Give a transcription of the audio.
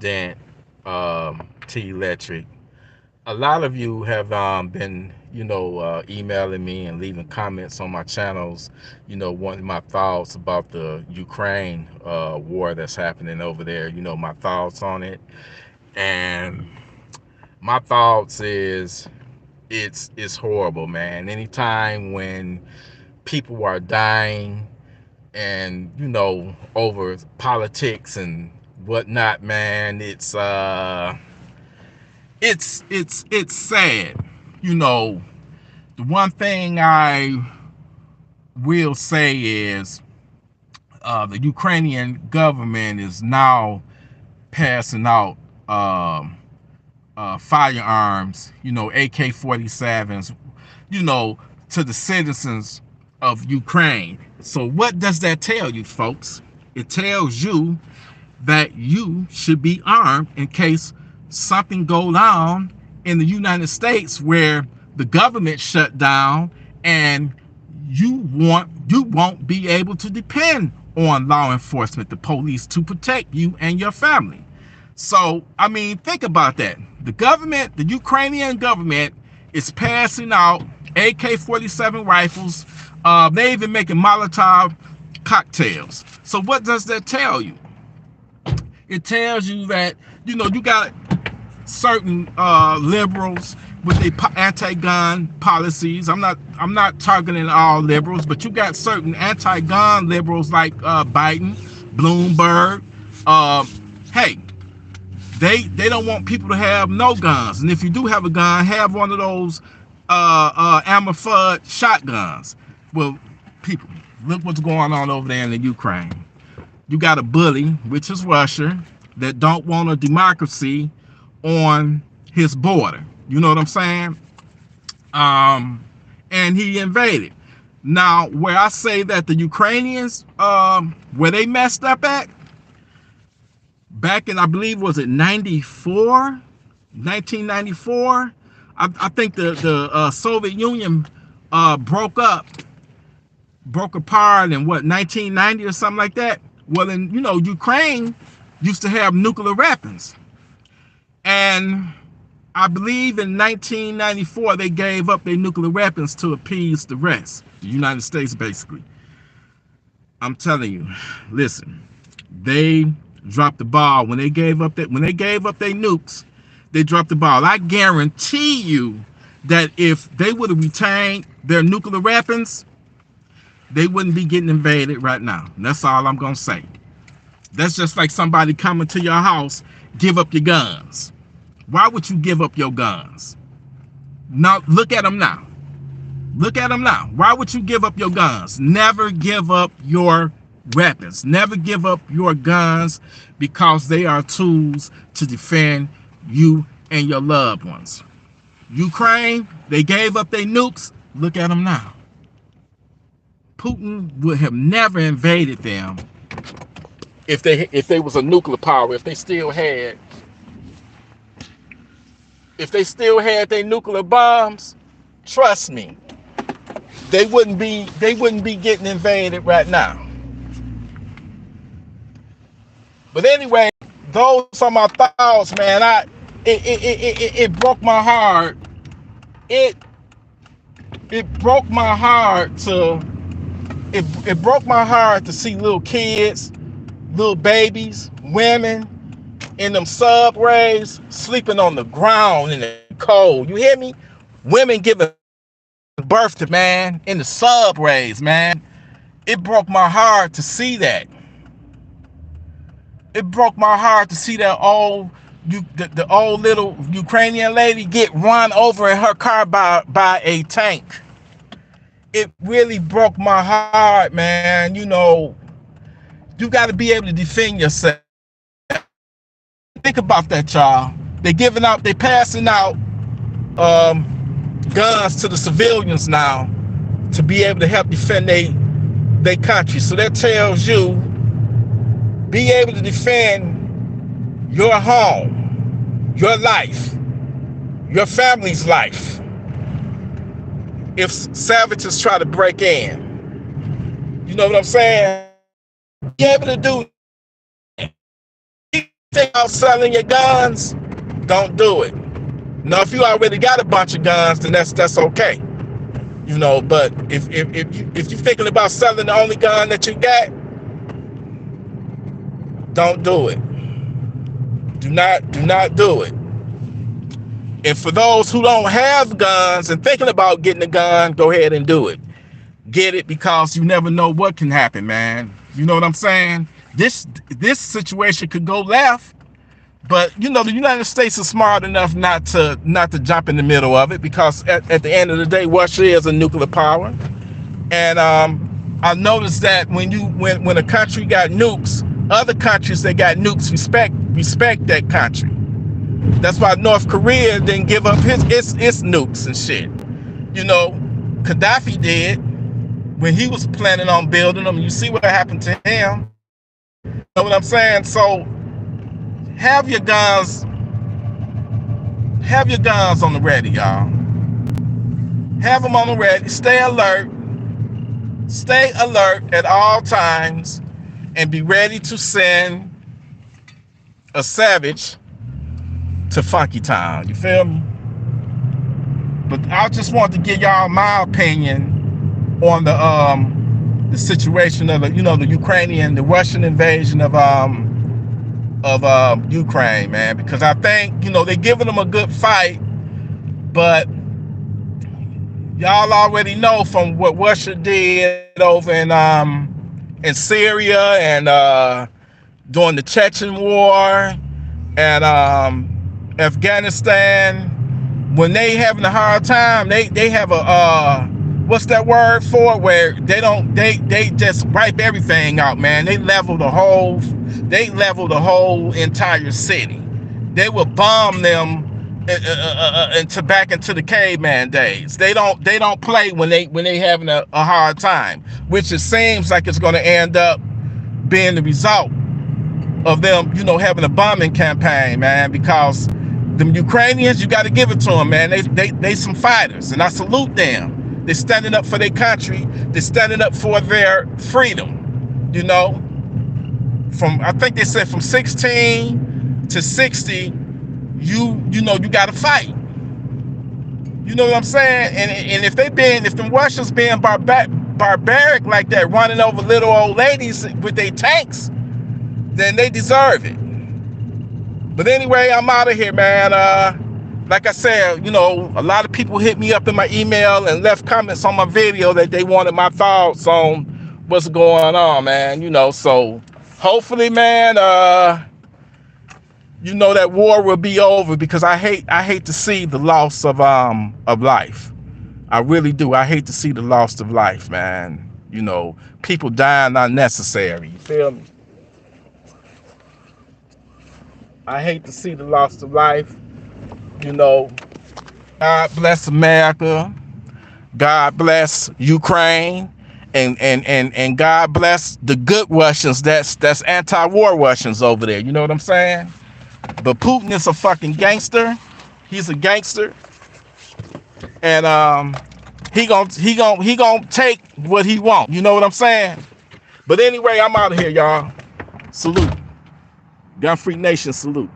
President T Electric. A lot of you have been, emailing me and leaving comments on my channels, wanting my thoughts about the Ukraine war that's happening over there, my thoughts on it. And my thoughts is it's horrible, man. Anytime when people are dying and over politics and whatnot, man, it's sad. You know, the one thing I will say is the Ukrainian government is now passing out firearms, AK-47s, to the citizens of Ukraine. So what does that tell you, folks? It tells you that you should be armed in case something goes on in the United States where the government shut down and you won't be able to depend on law enforcement, the police, to protect you and your family. So, I mean, think about that. The government, the Ukrainian government, is passing out AK-47 rifles. They even making Molotov cocktails. So what does that tell you? It tells you that, you got certain liberals with their anti-gun policies. I'm not targeting all liberals, but you got certain anti-gun liberals like Biden, Bloomberg. Hey, they don't want people to have no guns, and if you do have a gun, have one of those Amorphud shotguns. Well, people, look what's going on over there in the Ukraine. You got a bully, which is Russia, that don't want a democracy on his border. You know what I'm saying? And he invaded. Now, where I say that the Ukrainians, where they messed up at, back in, I believe, was it 1994? I think the Soviet Union broke apart in what, 1990 or something like that. Well, in Ukraine used to have nuclear weapons, and I believe in 1994 they gave up their nuclear weapons to appease the rest, the United States, basically. I'm telling you, listen, they dropped the ball when they gave up their nukes. They dropped the ball. I guarantee you that if they would have retained their nuclear weapons, they wouldn't be getting invaded right now. And that's all I'm gonna say. That's just like somebody coming to your house, give up your guns. Why would you give up your guns? Now, look at them now. Look at them now. Why would you give up your guns? Never give up your weapons. Never give up your guns, because they are tools to defend you and your loved ones. Ukraine, they gave up their nukes. Look at them now. Putin would have never invaded them if they was a nuclear power, if they still had their nuclear bombs. Trust me, they wouldn't be getting invaded right now. But anyway, those are my thoughts, man. It broke my heart. It broke my heart it broke my heart to see little kids, little babies, women in them subways sleeping on the ground in the cold. You hear me? Women giving birth to, man, in the subways, man. It broke my heart to see that. It broke my heart to see that the old little Ukrainian lady get run over in her car by a tank. It really broke my heart, man. You got to be able to defend yourself. Think about that, y'all. They passing out guns to the civilians now to be able to help defend their country. So that tells you, be able to defend your home, your life, your family's life. If savages try to break in, you know what I'm saying? Be able to do think about selling your guns, don't do it. Now, if you already got a bunch of guns, then that's okay. You know, but if you're thinking about selling the only gun that you got, don't do it. Do not do it. And for those who don't have guns and thinking about getting a gun, go ahead and do it. Get it, because you never know what can happen, man. You know what I'm saying? This situation could go left, but you know the United States is smart enough not to jump in the middle of it, because at the end of the day, Russia is a nuclear power. And I noticed that when a country got nukes, other countries that got nukes respect that country. That's why North Korea didn't give up its nukes and shit. You know, Gaddafi did when he was planning on building them. You see what happened to him. You know what I'm saying? So have your guns on the ready, y'all. Have them on the ready. Stay alert at all times, and be ready to send a savage to Funky Town. You feel me? But I just want to give y'all my opinion on the situation of the Russian invasion of Ukraine, man, because I think they're giving them a good fight, but y'all already know from what Russia did over in Syria and during the Chechen War and Afghanistan, when they having a hard time, they have a what's that word for it, where they just wipe everything out, man. They level the whole entire city. They will bomb them back into the caveman days. They don't play when they having a hard time, which it seems like it's going to end up being the result of them, having a bombing campaign, man, because them Ukrainians, you got to give it to them, man. They some fighters, and I salute them. They're standing up for their country. They're standing up for their freedom. I think they said from 16 to 60, you got to fight. You know what I'm saying? And if the Russians being barbaric like that, running over little old ladies with their tanks, then they deserve it. But anyway, I'm out of here, man. Like I said, a lot of people hit me up in my email and left comments on my video that they wanted my thoughts on what's going on, man. So hopefully, man, that war will be over, because I hate to see the loss of life. I really do. I hate to see the loss of life, man. People dying unnecessary. You feel me? I hate to see the loss of life. God bless America. God bless Ukraine. And God bless the good Russians. That's anti-war Russians over there. You know what I'm saying? But Putin is a fucking gangster. He's a gangster. And he gonna take what he want. You know what I'm saying? But anyway, I'm out of here, y'all. Salute. Gun Freak Nation, salute.